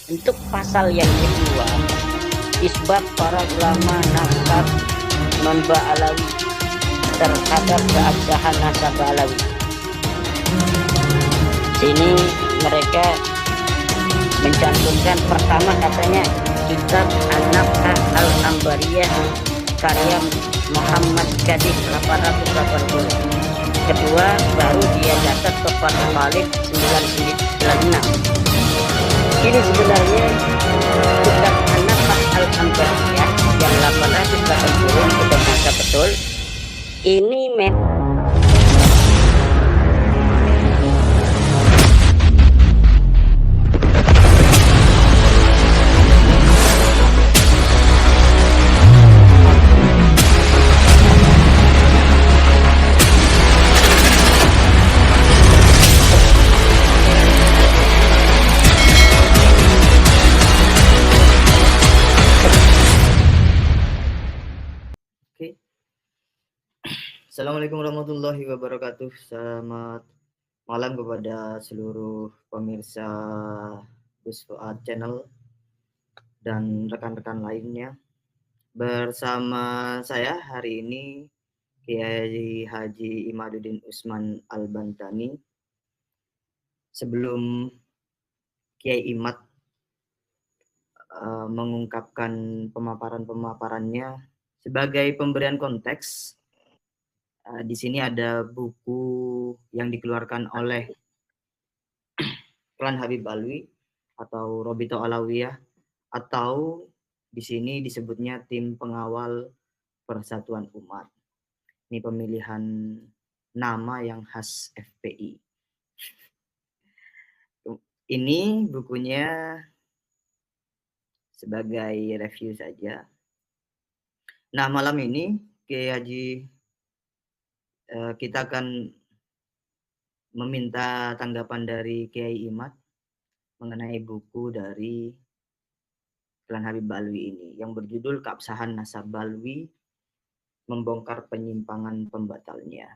Untuk pasal yang kedua, isbat para ulama nasab non-Ba'alawi terhadap keabsahan nasab Ba'alawi. Sini mereka mencantumkan pertama katanya kitab An-Naf'ah Al-Ambariyah karya Muhammad Qadir 880. Kedua baru dia catat Tofat Khalid 996. Ini sebenarnya kitab An-Naf'ah Al-Ambariyah yang 880 kita baca betul. Ini Assalamualaikum warahmatullahi wabarakatuh. Selamat malam kepada seluruh pemirsa Gus Fuad Channel dan rekan-rekan lainnya. Bersama saya hari ini Kiai Haji Imaduddin Usman Al-Bantani. Sebelum Kiai Imad mengungkapkan pemaparannya sebagai pemberian konteks, di sini ada buku yang dikeluarkan oleh Klan Habib Alwi atau Robito Alawiyah, atau di sini disebutnya Tim Pengawal Persatuan Umat. Ini pemilihan nama yang khas FPI. Ini bukunya sebagai review saja. Nah, malam ini Kiai Haji kita akan meminta tanggapan dari Kiai Imad mengenai buku dari Klan Habib Alwi ini yang berjudul Keabsahan Nasab Alwi, Membongkar Penyimpangan Pembatalnya.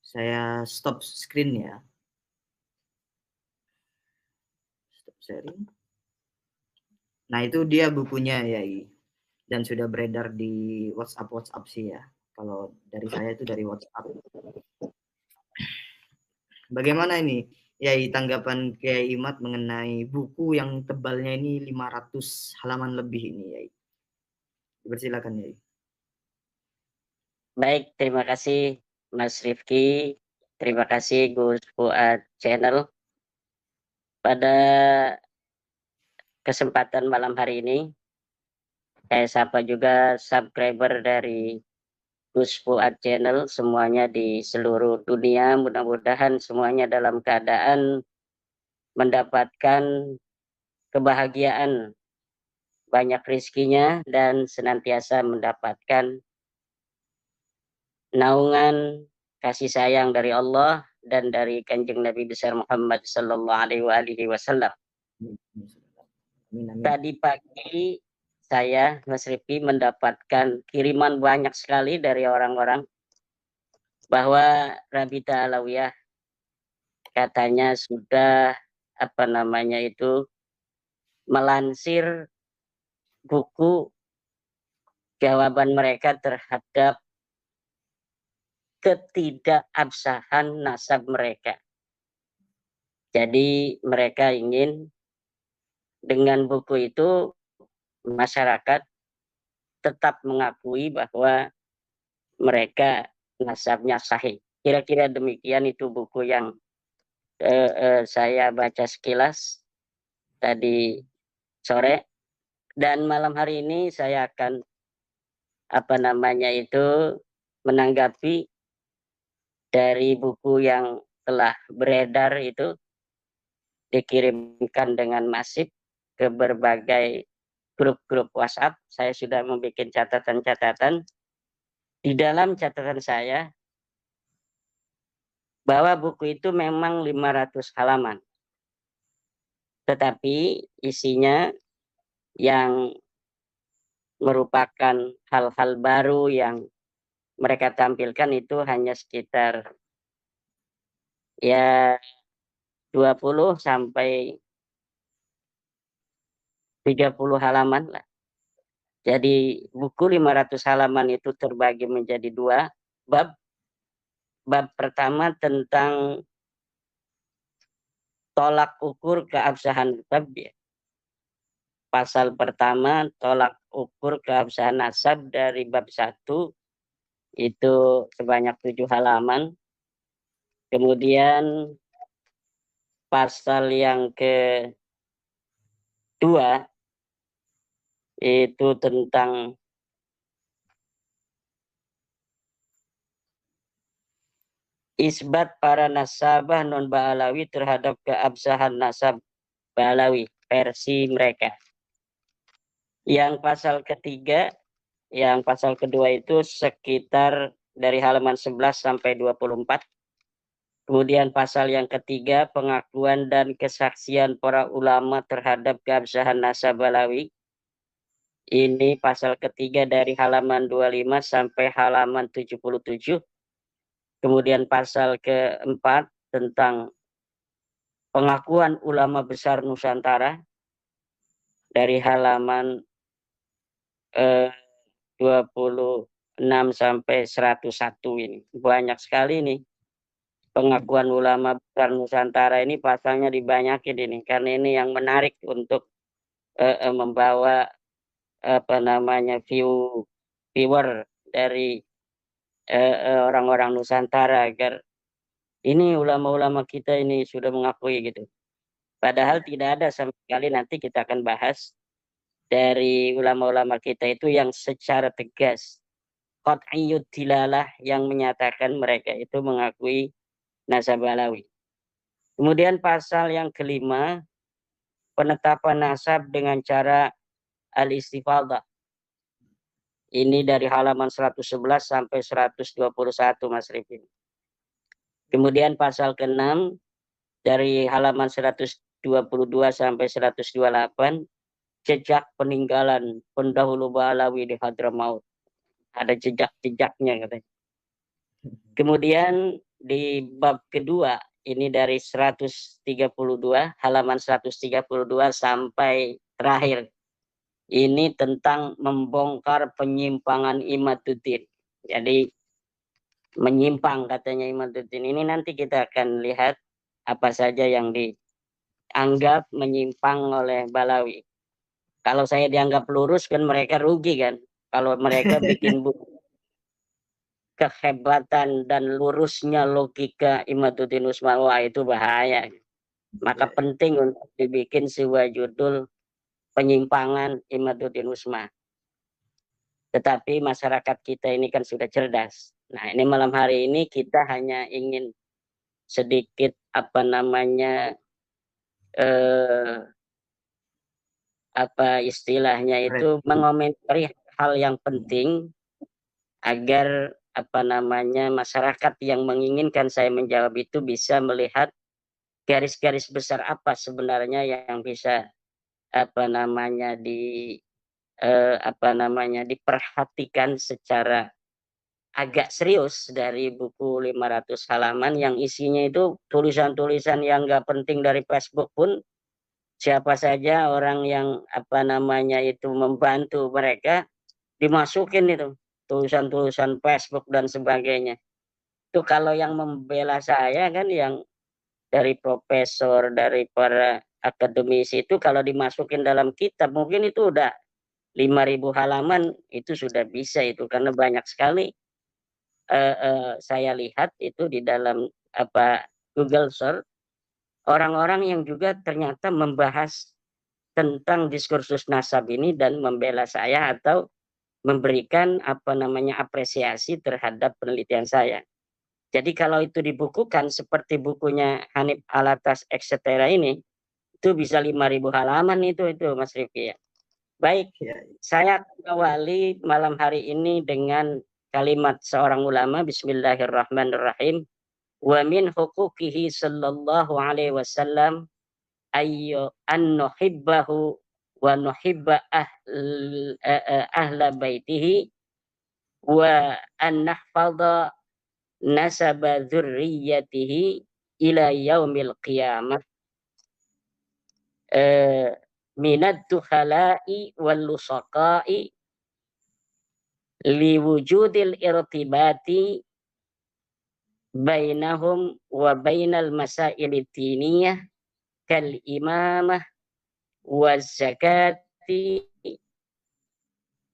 Saya stop screen ya. Stop sharing. Nah, itu dia bukunya ya, dan sudah beredar di WhatsApp sih ya. Kalau dari saya itu dari WhatsApp. Bagaimana ini Yai tanggapan Kiai Imad mengenai buku yang tebalnya ini 500 halaman lebih ini, Yai? Dipersilakan, Yai. baik, terima kasih Mas Rifki, terima kasih Gus Fuad Channel. Pada kesempatan malam hari ini, saya sapa juga subscriber dari Gus Fuad Channel semuanya di seluruh dunia. Mudah-mudahan semuanya dalam keadaan mendapatkan kebahagiaan, banyak rezekinya, dan senantiasa mendapatkan naungan kasih sayang dari Allah dan dari Kanjeng Nabi besar Muhammad sallallahu alaihi wasallam. Tadi pagi saya, Mas Rifki, mendapatkan kiriman banyak sekali dari orang-orang bahwa Rabita Alawiyah katanya sudah melansir buku jawaban mereka terhadap ketidakabsahan nasab mereka. Jadi mereka ingin dengan buku itu masyarakat tetap mengakui bahwa mereka nasabnya sahih. Kira-kira demikian itu buku yang saya baca sekilas tadi sore, dan malam hari ini saya akan menanggapi dari buku yang telah beredar itu, dikirimkan dengan masif ke berbagai grup-grup WhatsApp. Saya sudah membuat catatan-catatan. Di dalam catatan saya bahwa buku itu memang 500 halaman. Tetapi isinya yang merupakan hal-hal baru yang mereka tampilkan itu hanya sekitar ya 20 sampai 30 halaman lah. Jadi buku 500 halaman itu terbagi menjadi 2 bab. Bab pertama tentang tolak ukur keabsahan nasab. Pasal pertama tolak ukur keabsahan nasab dari bab 1 itu sebanyak 7 halaman. Kemudian pasal yang kedua itu tentang isbat para nasabah non Ba'alawi terhadap keabsahan nasab Ba'alawi versi mereka. Yang pasal ketiga, yang pasal kedua itu sekitar dari halaman 11 sampai 24. Kemudian pasal yang ketiga, pengakuan dan kesaksian para ulama terhadap keabsahan nasab Ba'alawi. Ini pasal ketiga dari halaman 25 sampai halaman 77. Kemudian pasal keempat tentang pengakuan ulama besar Nusantara dari halaman 26 sampai 101 ini. Banyak sekali nih pengakuan ulama besar Nusantara ini, pasalnya dibanyakin ini karena ini yang menarik untuk membawa viewer dari orang-orang Nusantara agar ini ulama-ulama kita ini sudah mengakui gitu. Padahal tidak ada sama sekali, nanti kita akan bahas dari ulama-ulama kita itu yang secara tegas qat'iyyud dilalah yang menyatakan mereka itu mengakui nasab Ba'alawi. Kemudian pasal yang kelima, penetapan nasab dengan cara al-istifadhah. Ini dari halaman 111 sampai 121 Mas Rifin. Kemudian pasal ke-6 dari halaman 122 sampai 128, jejak peninggalan pendahulu Ba'alawi di Hadramaut. Ada jejak-jejaknya katanya. Kemudian di bab kedua, ini dari 132, halaman 132 sampai terakhir. Ini tentang membongkar penyimpangan Imaduddin. Jadi menyimpang katanya Imaduddin. Ini nanti kita akan lihat apa saja yang dianggap menyimpang oleh Ba'alawi. Kalau saya dianggap lurus kan mereka rugi kan. Kalau mereka bikin buku kehebatan dan lurusnya logika Imaduddin Usman, wah itu bahaya. Maka penting untuk dibikin sebuah judul penyimpangan Imaduddin Usman. Tetapi masyarakat kita ini kan sudah cerdas. Nah, ini malam hari ini kita hanya ingin sedikit istilahnya itu mengomentari hal yang penting agar masyarakat yang menginginkan saya menjawab itu bisa melihat garis-garis besar apa sebenarnya yang bisa diperhatikan secara agak serius dari buku 500 halaman yang isinya itu tulisan-tulisan yang nggak penting dari Facebook pun. Siapa saja orang yang itu membantu mereka dimasukin itu tulisan-tulisan Facebook dan sebagainya. Itu kalau yang membela saya kan yang dari profesor, dari para akademisi itu kalau dimasukin dalam kitab mungkin itu udah 5.000 halaman itu sudah bisa itu, karena banyak sekali saya lihat itu di dalam Google Search orang-orang yang juga ternyata membahas tentang diskursus nasab ini dan membela saya atau memberikan apresiasi terhadap penelitian saya. Jadi kalau itu dibukukan seperti bukunya Hanif Alatas etc. ini, itu bisa 5.000 halaman itu Mas Rifki ya. Baik, saya awali malam hari ini dengan kalimat seorang ulama. Bismillahirrahmanirrahim. Wa min huquqihi sallallahu alaihi wasallam ayyu an nuhibbahu wa nuhibba ahla baitihi wa an nahfadha nasaba dzurriyyatihi ila yaumil qiyamah minad dukhala'i wal lusaqa'i liwujudil irtibati bainahum wa bainal masail diniyah kal imamah waz zakati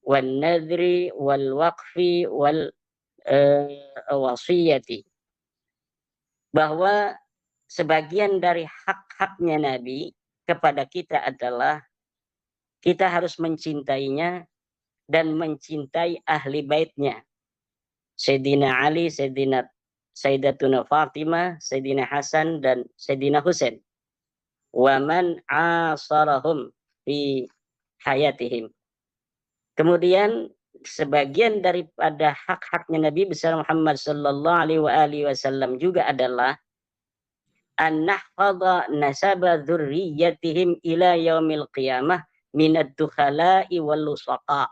wan nadri wal waqfi wal wasiyati, bahwa sebagian dari hak-haknya Nabi kepada kita adalah kita harus mencintainya dan mencintai ahli baitnya. Sayyidina Ali, Sayyidatuna Fatimah, Sayyidina Hasan, dan Sayyidina Husain. Wa man asarahum fi hayatihim. Kemudian sebagian daripada hak-haknya Nabi besar Muhammad sallallahu alaihi wasallam juga adalah an nahfadha nasaba dzurriyyatihim ila yaumil qiyamah minad dukhala'i wal lusaqa,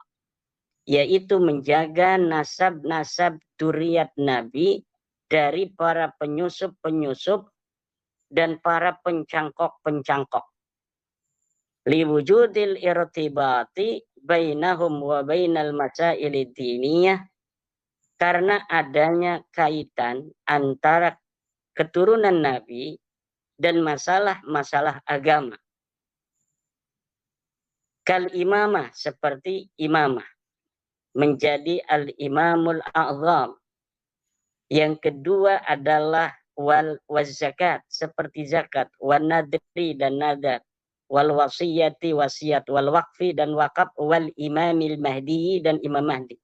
yaitu menjaga nasab-nasab dzurriyyat Nabi dari para penyusup-penyusup dan para pencangkok-pencangkok. Liwujudil irtibati bainahum wa bainal masail diniyah, karena adanya kaitan antara keturunan Nabi dan masalah-masalah agama. Kal imamah, seperti imamah, menjadi al-imamul a'zam. Yang kedua adalah wal zakat, seperti zakat, wan nadri dan nadar, wal wasiyati wasiat, wal waqfi dan wakaf, wal imamil mahdi dan imam mahdi.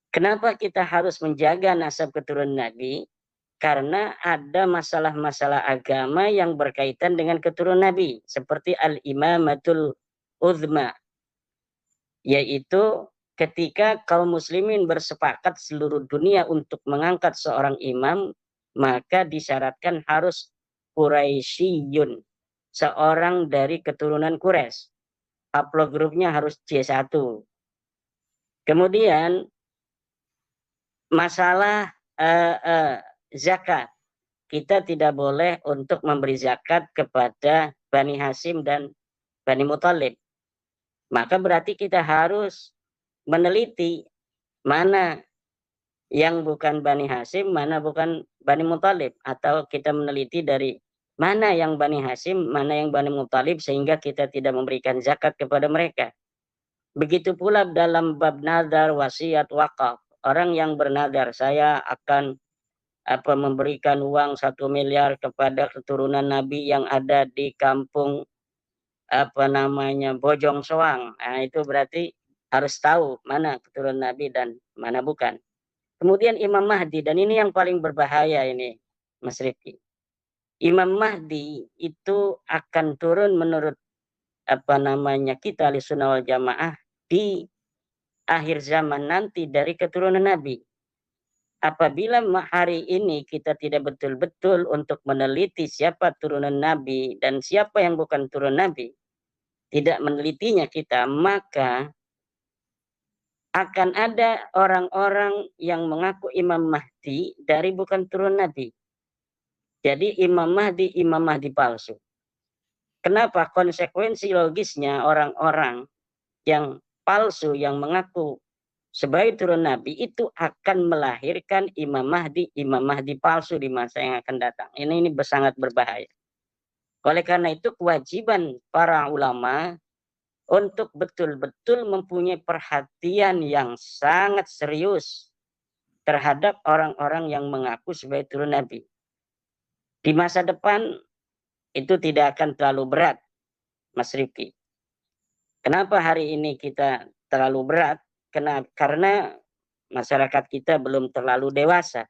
Kenapa kita harus menjaga nasab keturunan Nabi? Karena ada masalah-masalah agama yang berkaitan dengan keturunan Nabi, seperti al-imamatul uzma, yaitu ketika kaum muslimin bersepakat seluruh dunia untuk mengangkat seorang imam, maka disyaratkan harus Quraisyiyun, seorang dari keturunan Quraisy. Haplogrupnya harus C1. Kemudian masalah zakat. Kita tidak boleh untuk memberi zakat kepada Bani Hasyim dan Bani Muthalib. Maka berarti kita harus meneliti mana yang bukan Bani Hasyim, mana bukan Bani Muthalib. Atau kita meneliti dari mana yang Bani Hasyim, mana yang Bani Muthalib, sehingga kita tidak memberikan zakat kepada mereka. Begitu pula dalam bab nadar, wasiat, wakaf. Orang yang bernadar, saya akan memberikan uang 1 miliar kepada keturunan Nabi yang ada di kampung Bojong Soang. Nah, itu berarti harus tahu mana keturunan Nabi dan mana bukan. Kemudian Imam Mahdi, dan ini yang paling berbahaya ini, Mas Rifki. Imam Mahdi itu akan turun menurut kita Ahlussunnah wal Jamaah di akhir zaman nanti dari keturunan Nabi. Apabila hari ini kita tidak betul-betul untuk meneliti siapa turunan Nabi dan siapa yang bukan turunan Nabi, tidak menelitinya kita, maka akan ada orang-orang yang mengaku Imam Mahdi dari bukan turunan Nabi. Jadi Imam Mahdi palsu. Kenapa? Konsekuensi logisnya orang-orang yang palsu, yang mengaku sebagai turun Nabi, itu akan melahirkan Imam Mahdi palsu di masa yang akan datang. Ini sangat berbahaya. Oleh karena itu kewajiban para ulama untuk betul-betul mempunyai perhatian yang sangat serius terhadap orang-orang yang mengaku sebagai turun Nabi. Di masa depan itu tidak akan terlalu berat, Mas Rifki. Kenapa hari ini kita terlalu berat? Karena masyarakat kita belum terlalu dewasa.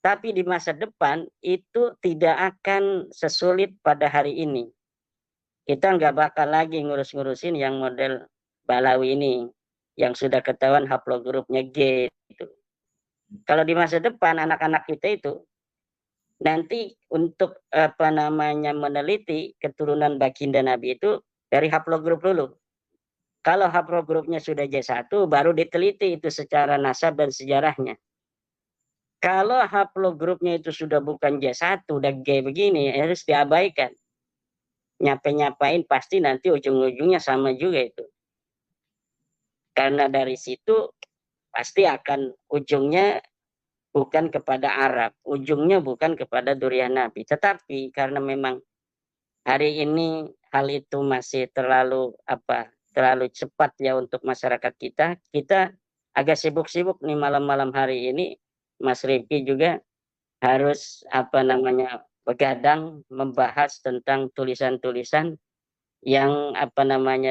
Tapi di masa depan itu tidak akan sesulit pada hari ini. Kita nggak bakal lagi ngurus-ngurusin yang model Balawi ini, yang sudah ketahuan haplogrupnya G. Gitu. Kalau di masa depan anak-anak kita itu nanti untuk meneliti keturunan baginda Nabi itu dari haplogrup dulu. Kalau haplogrupnya sudah J1, baru diteliti itu secara nasab dan sejarahnya. Kalau haplogrupnya itu sudah bukan J1, udah G begini, harus diabaikan. Nyapain pasti nanti ujung-ujungnya sama juga itu. Karena dari situ pasti akan ujungnya bukan kepada Arab, ujungnya bukan kepada durian Nabi. Tetapi karena memang hari ini hal itu masih terlalu cepat ya untuk masyarakat kita. Kita agak sibuk-sibuk nih malam-malam hari ini. Mas Rifki juga harus begadang membahas tentang tulisan-tulisan yang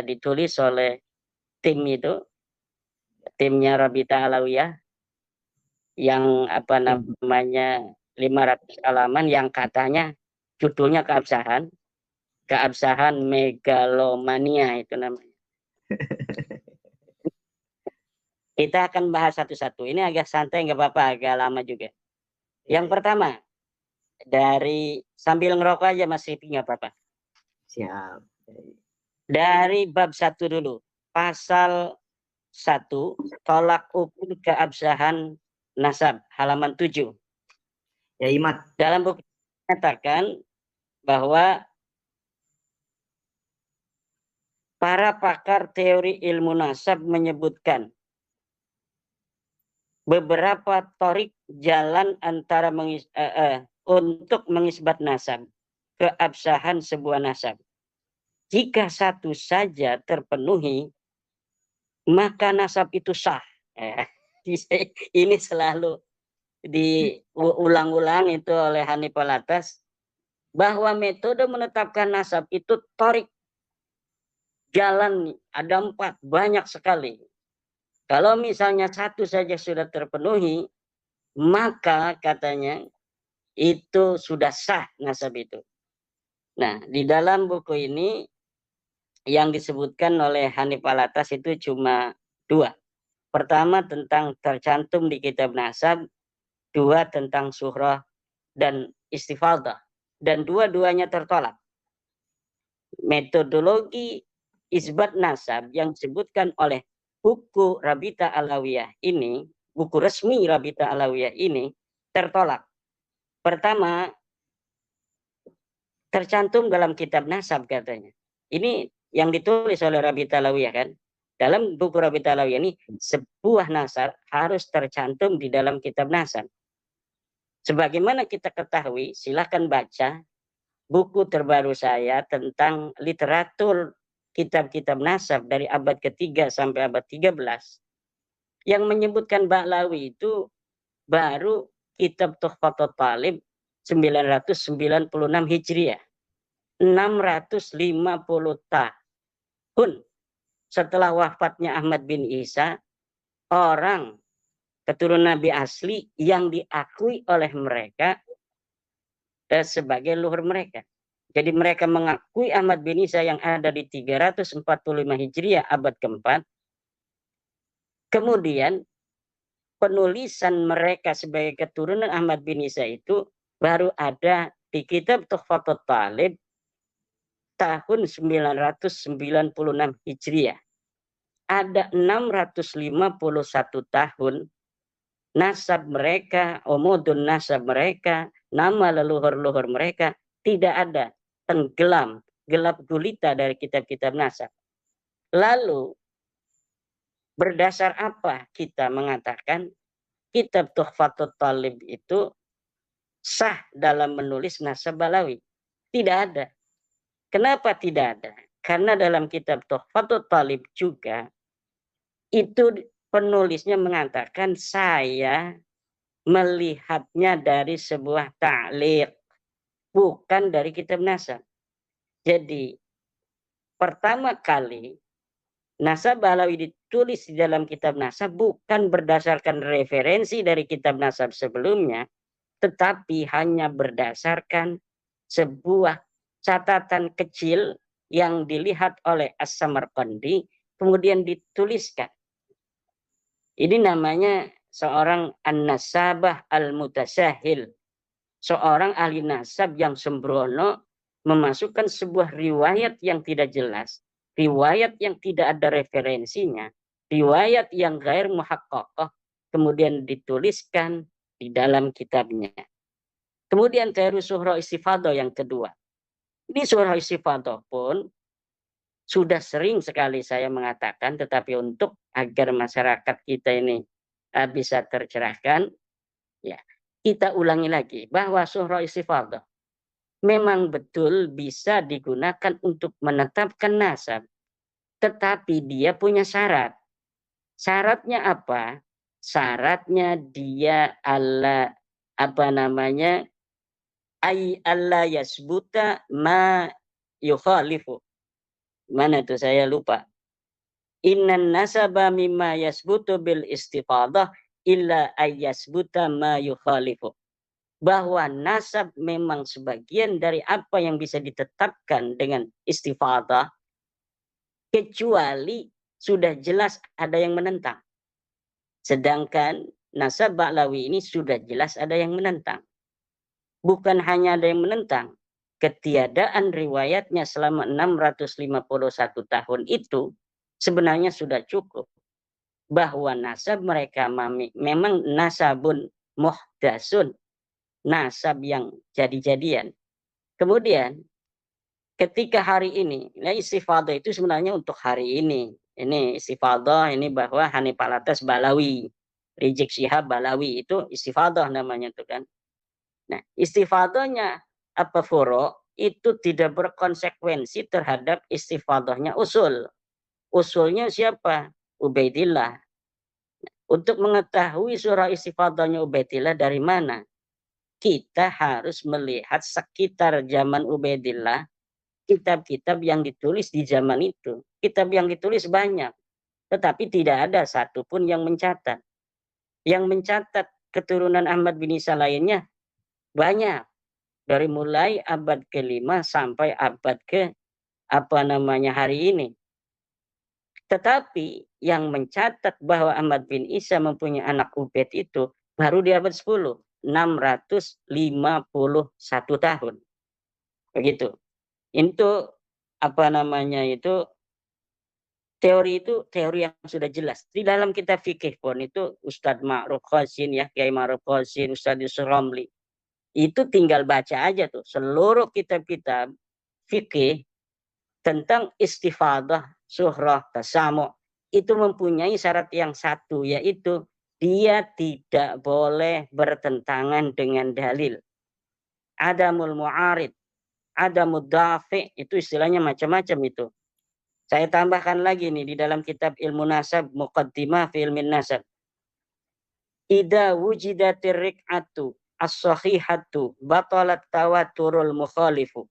ditulis oleh tim itu, timnya Rabita Alawiyah yang 500 halaman yang katanya judulnya keabsahan megalomania itu namanya. Kita akan bahas satu-satu. Ini agak santai, nggak apa-apa, agak lama juga. Yang pertama, dari sambil ngerokok aja Mas Rifi, nggak apa-apa. Siap. Dari bab 1 dulu. Pasal 1, tolak ukur keabsahan nasab, halaman 7. Ya, Imat. Dalam buku menyatakan bahwa para pakar teori ilmu nasab menyebutkan beberapa torik jalan antara untuk mengisbat nasab, keabsahan sebuah nasab. Jika satu saja terpenuhi, maka nasab itu sah. Ini selalu diulang-ulang itu oleh Hanif Alatas, bahwa metode menetapkan nasab itu torik, jalan ada 4, banyak sekali. Kalau misalnya satu saja sudah terpenuhi, maka katanya itu sudah sah nasab itu. Nah, di dalam buku ini yang disebutkan oleh Hanif Alatas itu cuma 2. Pertama tentang tercantum di kitab nasab, 2 tentang suhrah dan istifadah. Dan dua-duanya tertolak. Metodologi isbat nasab yang disebutkan oleh buku Rabita Alawiyah ini, buku resmi Rabita Alawiyah ini tertolak. Pertama, tercantum dalam kitab nasab katanya. Ini yang ditulis oleh Rabita Alawiyah kan. Dalam buku Rabita Alawiyah ini, sebuah nasab harus tercantum di dalam kitab nasab. Sebagaimana kita ketahui, silahkan baca buku terbaru saya tentang literatur kitab-kitab nasab dari abad ketiga sampai abad 13 yang menyebutkan Ba'lawi itu baru kitab Tuhfatul Talib 996 Hijriah, 650 tahun setelah wafatnya Ahmad bin Isa, orang keturunan Nabi asli yang diakui oleh mereka sebagai luhur mereka. Jadi mereka mengakui Ahmad bin Isa yang ada di 345 Hijriah abad keempat. Kemudian penulisan mereka sebagai keturunan Ahmad bin Isa itu baru ada di kitab Tuhfatul Talib tahun 996 Hijriah. Ada 651 tahun nasab mereka, umudun nasab mereka, nama leluhur-leluhur mereka tidak ada, tenggelam, gelap gulita dari kitab-kitab nasab. Lalu berdasar apa kita mengatakan kitab Tuhfatul Talib itu sah dalam menulis nasab Ba'lawi? Tidak ada. Kenapa tidak ada? Karena dalam kitab Tuhfatul Talib juga itu penulisnya mengatakan saya melihatnya dari sebuah ta'liq, bukan dari kitab nasab. Jadi pertama kali nasab Ba'lawi ditulis di dalam kitab nasab bukan berdasarkan referensi dari kitab nasab sebelumnya, tetapi hanya berdasarkan sebuah catatan kecil yang dilihat oleh As-Samarqandi kemudian dituliskan. Ini namanya seorang an-nasabah al-mutasahil, seorang ahli nasab yang sembrono memasukkan sebuah riwayat yang tidak jelas, riwayat yang tidak ada referensinya, riwayat yang gair muhaqqaqah, kemudian dituliskan di dalam kitabnya. Kemudian teori surah istifadah yang kedua. Di surah istifadah pun sudah sering sekali saya mengatakan, tetapi untuk agar masyarakat kita ini bisa tercerahkan, ya kita ulangi lagi bahwa surah istifadah memang betul bisa digunakan untuk menetapkan nasab, tetapi dia punya syarat. Syaratnya apa? Syaratnya dia ay alla yasbuta ma yukhalifu. Mana tuh saya lupa. Innan nasaba mimma yasbutu bil istifadah illa ayyasbuta ma yukhalifu. Bahwa nasab memang sebagian dari apa yang bisa ditetapkan dengan istifadah, kecuali sudah jelas ada yang menentang. Sedangkan nasab Ba'lawi ini sudah jelas ada yang menentang. Bukan hanya ada yang menentang, ketiadaan riwayatnya selama 651 tahun itu sebenarnya sudah cukup. Bahwa nasab mereka memang nasabun muhdasun, nasab yang jadi-jadian. Kemudian ketika hari ini, nah istifadah itu sebenarnya untuk hari ini. Ini istifadah ini bahwa Hanif Alatas Balawi, Rizik Syihab Balawi itu istifadah namanya itu kan. Nah, istifadahnya apa furo itu tidak berkonsekuensi terhadap istifadahnya usul. Usulnya siapa? Ubaidillah. Untuk mengetahui surah istifadahnya Ubaidillah dari mana? Kita harus melihat sekitar zaman Ubaidillah, kitab-kitab yang ditulis di zaman itu. Kitab yang ditulis banyak, tetapi tidak ada satupun yang mencatat. Yang mencatat keturunan Ahmad bin Isa lainnya banyak. Dari mulai abad ke-5 sampai abad ke hari ini. Tetapi yang mencatat bahwa Ahmad bin Isa mempunyai anak Ubaid itu baru di abad 10, 651 tahun. Begitu. Itu teori itu teori yang sudah jelas. Di dalam kitab fikih pun itu Ustadz Ma'ruf Qasin, ya Kiai Ma'ruf Qasin, Ustadz Yusuf Romli. Itu tinggal baca aja tuh seluruh kitab-kitab fikih tentang istifadah, surah, tasamu itu mempunyai syarat yang satu, yaitu dia tidak boleh bertentangan dengan dalil. Adamul mu'arid, adamul dafi, itu istilahnya macam-macam itu. Saya tambahkan lagi nih di dalam kitab Ilmu Nasab, Muqaddimah fi Ilmin Nasab. Ida wujidatir rik'atu as-sahihatu batalat tawaturul mukhalifu.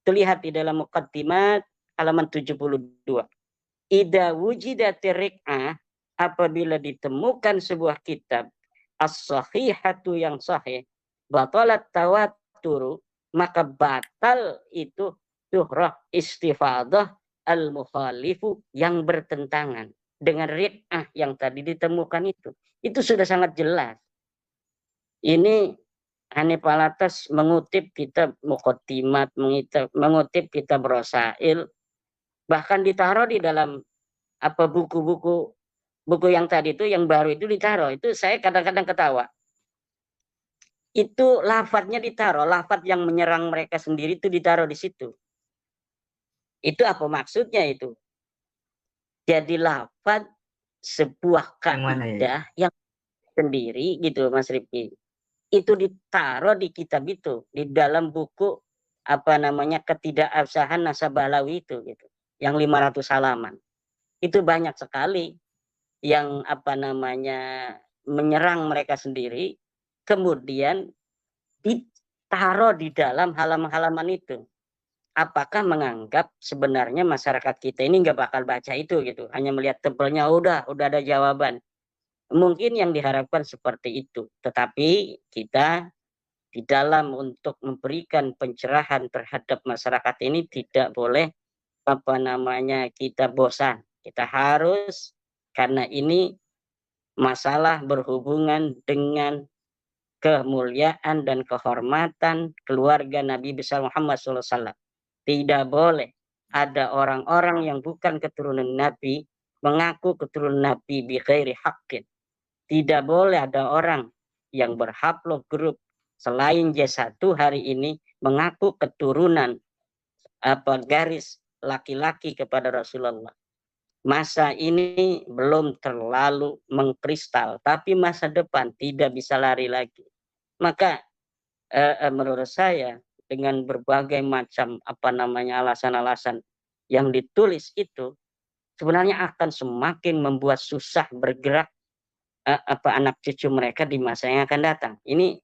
Terlihat di dalam Muqaddimat halaman 72. Ida wujidatir rik'ah, apabila ditemukan sebuah kitab as-sahihatu yang sahih, batalat tawaturu, maka batal itu surah istifadah al-mukhalifu yang bertentangan dengan rik'ah yang tadi ditemukan itu. Itu sudah sangat jelas. Ini Hanif Alatas mengutip kitab Muqaddimat, mengutip kitab Rasail, bahkan ditaruh di dalam buku-buku yang tadi itu, yang baru itu ditaruh. Itu saya kadang-kadang ketawa. Itu lafadznya ditaruh, lafadz yang menyerang mereka sendiri itu ditaruh di situ. Itu apa maksudnya itu? Jadi lafadz sebuah kaidah yang sendiri gitu, Mas Rifki. Itu ditaruh di kitab itu, di dalam buku ketidakabsahan nasab Balawi itu gitu, yang 500 halaman. Itu banyak sekali yang menyerang mereka sendiri, kemudian ditaruh di dalam halaman-halaman itu. Apakah menganggap sebenarnya masyarakat kita ini nggak bakal baca itu gitu, hanya melihat tebelnya udah ada jawaban. Mungkin yang diharapkan seperti itu, tetapi kita di dalam untuk memberikan pencerahan terhadap masyarakat ini tidak boleh kita bosan. Kita harus, karena ini masalah berhubungan dengan kemuliaan dan kehormatan keluarga Nabi besar Muhammad SAW. Tidak boleh ada orang-orang yang bukan keturunan Nabi mengaku keturunan Nabi bi ghairi haqqin. Tidak boleh ada orang yang berhaplogrup selain J1 hari ini mengaku keturunan garis laki-laki kepada Rasulullah. Masa ini belum terlalu mengkristal, tapi masa depan tidak bisa lari lagi. Maka menurut saya dengan berbagai macam alasan-alasan yang ditulis itu sebenarnya akan semakin membuat susah bergerak anak cucu mereka di masa yang akan datang. Ini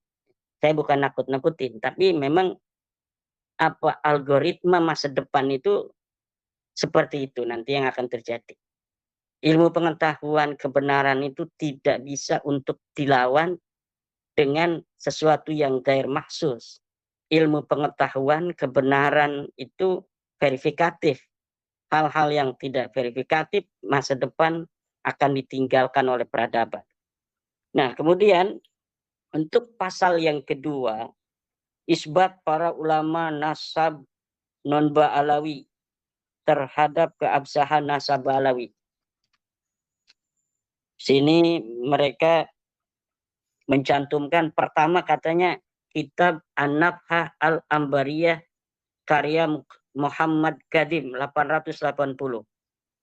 saya bukan nakut-nakutin, tapi memang algoritma masa depan itu seperti itu nanti yang akan terjadi. Ilmu pengetahuan kebenaran itu tidak bisa untuk dilawan dengan sesuatu yang gair maksus. Ilmu pengetahuan kebenaran itu verifikatif. Hal-hal yang tidak verifikatif masa depan akan ditinggalkan oleh peradaban. Nah, kemudian untuk pasal yang kedua, isbat para ulama nasab non-Ba'alawi terhadap keabsahan nasab Ba'alawi. Sini mereka mencantumkan pertama katanya kitab An-Nafhah Al-Ambariyah karya Muhammad Qadim 880.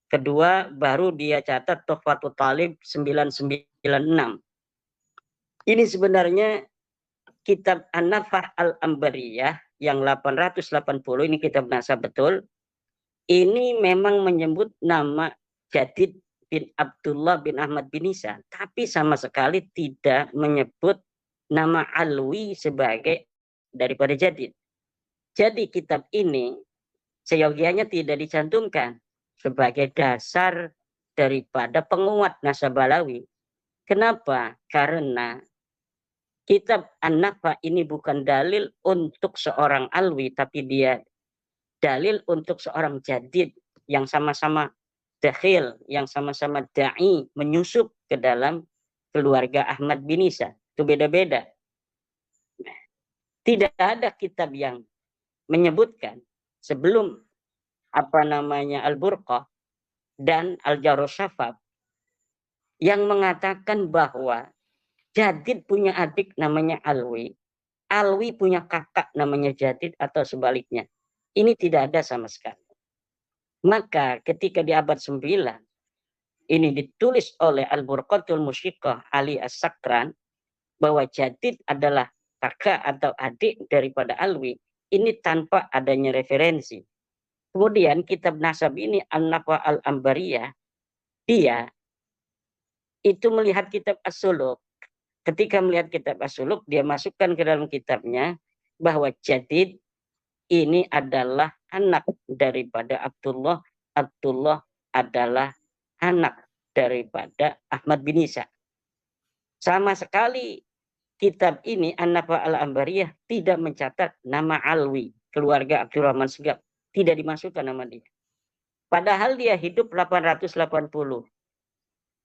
Kedua baru dia catat Tuhfatul Talib 996. Ini sebenarnya kitab An-Nafhah Al-Ambariyah yang 880 ini kitab nasab betul. Ini memang menyebut nama Jadid bin Abdullah bin Ahmad bin Isa, tapi sama sekali tidak menyebut nama Alwi sebagai daripada Jadid. Jadi kitab ini seyogianya tidak dicantumkan sebagai dasar daripada penguat nasab Ba'alawi. Kenapa? Karena kitab An-Nafhah ini bukan dalil untuk seorang Alwi, tapi dia dalil untuk seorang Jadid yang sama-sama dakhil, yang sama-sama da'i, menyusup ke dalam keluarga Ahmad bin Isa. Itu beda-beda. Tidak ada kitab yang menyebutkan sebelum Al-Burqah dan Al-Jarus Syafab yang mengatakan bahwa Jadid punya adik namanya Alwi, Alwi punya kakak namanya Jadid atau sebaliknya. Ini tidak ada sama sekali. Maka ketika di abad 9 ini ditulis oleh Al-Burqatul Musyiqah Ali As-Sakran bahwa Jadid adalah kakak atau adik daripada Alwi, ini tanpa adanya referensi. Kemudian kitab nasab ini An-Nafhah Al-Ambariyah, dia itu melihat kitab As-Suluk. Ketika melihat kitab As-Suluk, dia masukkan ke dalam kitabnya bahwa Jadid ini adalah anak daripada Abdullah. Abdullah adalah anak daripada Ahmad bin Isa. Sama sekali kitab ini An-Nafhah Al-Ambariyah tidak mencatat nama Alwi, keluarga Abdurrahman Segaf. Tidak dimasukkan nama dia. Padahal dia hidup 880.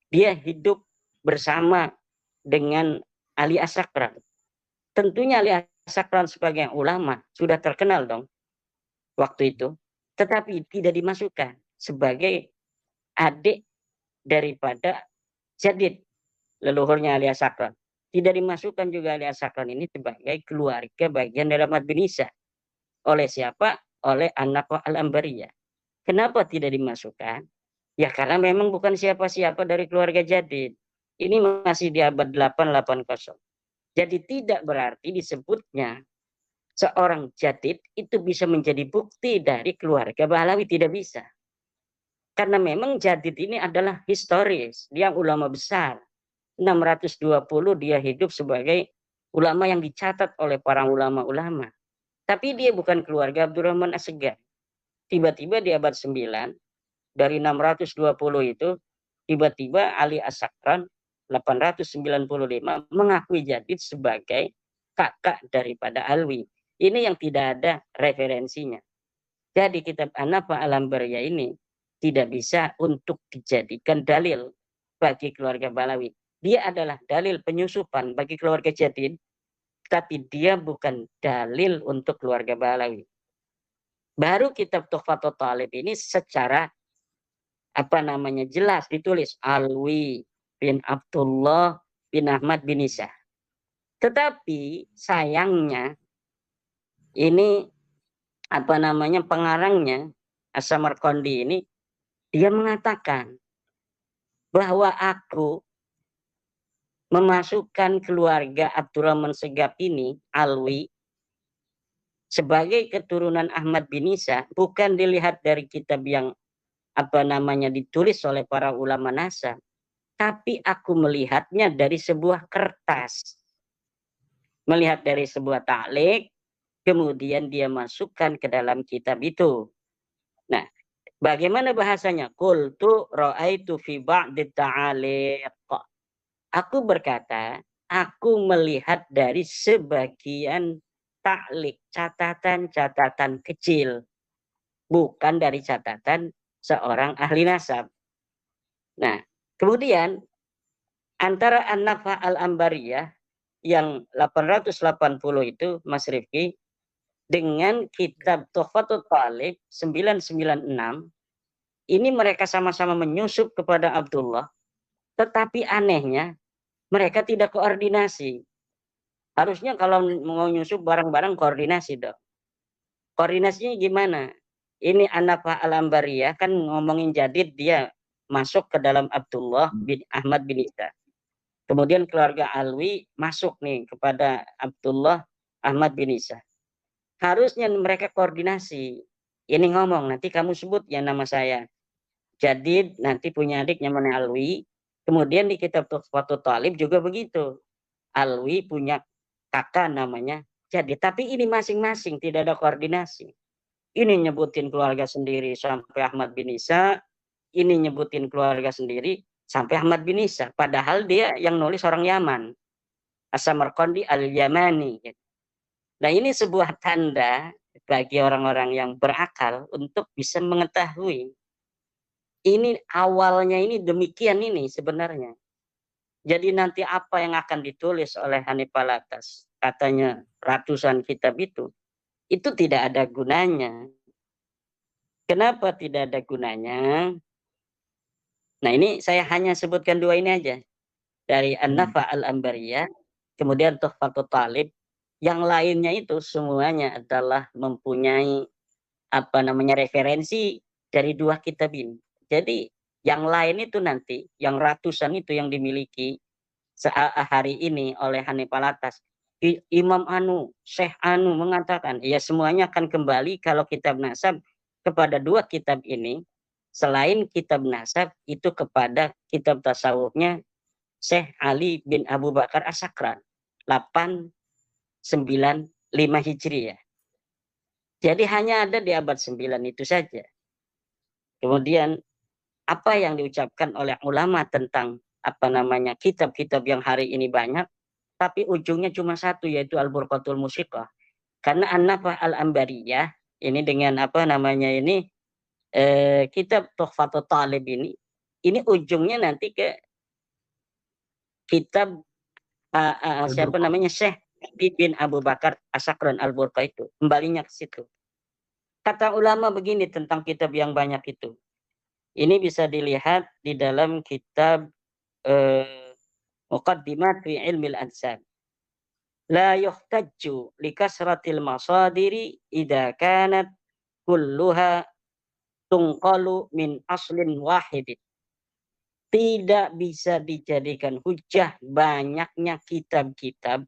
Dia hidup bersama dengan Ali As-Sakran. Tentunya Ali As-Sakran sebagai ulama sudah terkenal dong waktu itu. Tetapi tidak dimasukkan sebagai adik daripada Jadid, leluhurnya Ali As-Sakran. Tidak dimasukkan juga Ali As-Sakran ini sebagai keluarga bagian dari Ahmad bin Isa. Oleh siapa? Oleh An-Nafhah Al-Ambariyah. Kenapa tidak dimasukkan? Ya karena memang bukan siapa-siapa dari keluarga Jadid. Ini masih di abad 880. Jadi tidak berarti disebutnya seorang Jadid itu bisa menjadi bukti dari keluarga Ba'alawi. Tidak bisa. Karena memang Jadid ini adalah historis. Dia ulama besar. 620 dia hidup sebagai ulama yang dicatat oleh para ulama-ulama. Tapi dia bukan keluarga Abdurrahman As-Segaf. Tiba-tiba di abad 9, dari 620 itu, tiba-tiba Ali As-Sakran 895 mengakui Jadid sebagai kakak daripada Alwi. Ini yang tidak ada referensinya. Jadi kitab An-Nafhah Al-Ambariyah ini tidak bisa untuk dijadikan dalil bagi keluarga Ba'alawi. Dia adalah dalil penyusupan bagi keluarga Jadid, tapi dia bukan dalil untuk keluarga Ba'alawi. Baru kitab Tuhfatul Talib ini secara jelas ditulis Alwi bin Abdullah bin Ahmad bin Isa. Tetapi sayangnya ini apa namanya pengarangnya As-Samarqandi ini dia mengatakan bahwa aku memasukkan keluarga Abdurrahman Segaf ini Alwi sebagai keturunan Ahmad bin Isa bukan dilihat dari kitab yang apa namanya ditulis oleh para ulama nasab, tapi aku melihatnya dari sebuah kertas, melihat dari sebuah ta'liq, kemudian dia masukkan ke dalam kitab itu. Nah, bagaimana bahasanya? Qultu ra'aitu fi ba'di ta'aliq. Aku berkata, aku melihat dari sebagian ta'liq, catatan-catatan kecil, bukan dari catatan seorang ahli nasab. Nah, kemudian antara An-Nafa' al-Ambariyah yang 880 itu, Mas Rifki, dengan kitab Tuhfatul Talib 996, ini mereka sama-sama menyusup kepada Abdullah, tetapi anehnya mereka tidak koordinasi. Harusnya kalau mau nyusup bareng-bareng koordinasi dong. Koordinasinya gimana? Ini An-Nafa' al-Ambariyah kan ngomongin Jadid, dia masuk ke dalam Abdullah bin Ahmad bin Isa. Kemudian keluarga Alwi masuk nih kepada Abdullah Ahmad bin Isa. Harusnya mereka koordinasi. Ini ngomong, nanti kamu sebut ya nama saya. Jadid nanti punya adik namanya Alwi. Kemudian di kitab Tuhfatul Talib juga begitu. Alwi punya kakak namanya Jadid. Tapi ini masing-masing tidak ada koordinasi. Ini nyebutin keluarga sendiri sampai Ahmad bin Isa. Ini nyebutin keluarga sendiri sampai Ahmad bin Isa. Padahal dia yang nulis orang Yaman. As-Samarqandi al-Yamani. Nah, ini sebuah tanda bagi orang-orang yang berakal untuk bisa mengetahui ini awalnya ini demikian ini sebenarnya. Jadi nanti apa yang akan ditulis oleh Hanif Alatas, katanya ratusan kitab itu tidak ada gunanya. Kenapa tidak ada gunanya? Nah, ini saya hanya sebutkan dua ini aja. Dari An-Nafa' al-Ambariyah, kemudian Tuhfatul Talib. Yang lainnya itu semuanya adalah mempunyai apa namanya referensi dari dua kitab ini. Jadi yang lain itu nanti, yang ratusan itu yang dimiliki hari ini oleh Hanif Alatas, Imam Anu, Syekh Anu mengatakan, ya semuanya akan kembali kalau kitab nasab kepada dua kitab ini, selain kitab nasab itu kepada kitab tasawufnya Syekh Ali bin Abu Bakar As-Sakran, 895 Hijriah. Jadi hanya ada di abad 9 itu saja. Kemudian apa yang diucapkan oleh ulama tentang apa namanya kitab-kitab yang hari ini banyak, tapi ujungnya cuma satu, yaitu Al-Burqatul Musiqah. Karena An-Nafa' al-Ambariyah ini dengan apa namanya ini kitab Tuhfatul Talib ini ujungnya nanti ke kitab siapa namanya Syekh bin Abu Bakar As-Sakran Al-Burqa itu, kembalinya ke situ. Kata ulama begini tentang kitab yang banyak itu. Ini bisa dilihat di dalam kitab Muqaddimat fi Ilmi al-Ansab. La yuhtajju li kasratil masadiri idza kanat kulluha tunqalu min aslin wahidin. Tidak bisa dijadikan hujah banyaknya kitab-kitab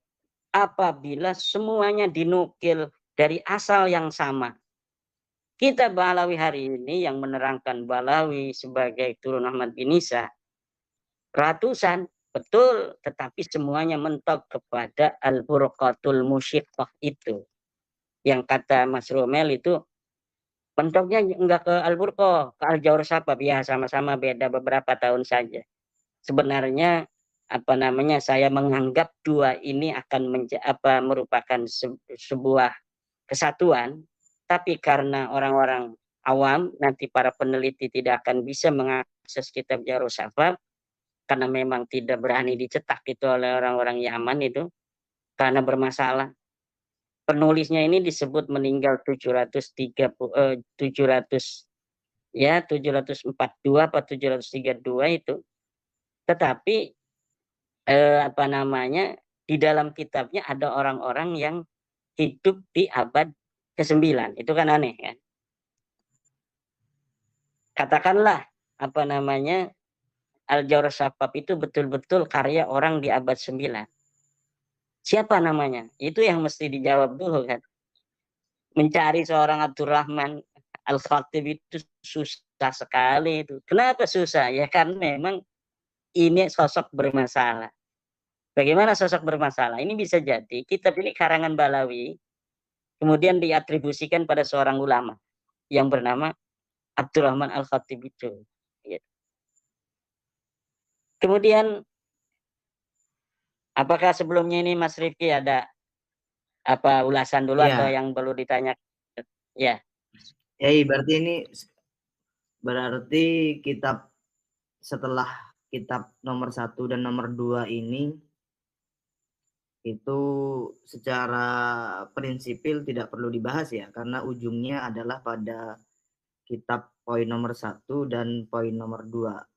apabila semuanya dinukil dari asal yang sama. Kitab Ba'alawi hari ini yang menerangkan Ba'alawi sebagai turun Ahmad bin Isa, ratusan, betul, tetapi semuanya mentok kepada Al-Burqatul Musyiqah itu. Yang kata Mas Romel itu, mentoknya enggak ke Al-Burqah, ke Al-Jawr Sapa, ya sama-sama beda beberapa tahun saja. Sebenarnya apa namanya saya menganggap dua ini akan merupakan sebuah kesatuan, tapi karena orang-orang awam, nanti para peneliti tidak akan bisa mengakses kitab Jawr Sapa karena memang tidak berani dicetak itu oleh orang-orang Yaman itu karena bermasalah. Penulisnya ini disebut meninggal 742 atau 732 itu. Tetapi apa namanya di dalam kitabnya ada orang-orang yang hidup di abad ke-9. Itu kan aneh kan. Katakanlah apa namanya Al-Jawr Syafaf itu betul-betul karya orang di abad 9. Siapa namanya? Itu yang mesti dijawab dulu kan. Mencari seorang Abdurrahman Al-Khatib itu susah sekali itu. Kenapa susah? Ya karena memang ini sosok bermasalah. Bagaimana sosok bermasalah? Ini bisa jadi kitab ini karangan Balawi, kemudian diatribusikan pada seorang ulama yang bernama Abdurrahman Al-Khatib itu. Kemudian, apakah sebelumnya ini Mas Rifki ada apa ulasan dulu atau Ya, yang perlu ditanya? Ya, berarti kitab setelah kitab nomor 1 dan nomor 2 ini itu secara prinsipil tidak perlu dibahas ya, karena ujungnya adalah pada kitab poin nomor 1 dan poin nomor 2.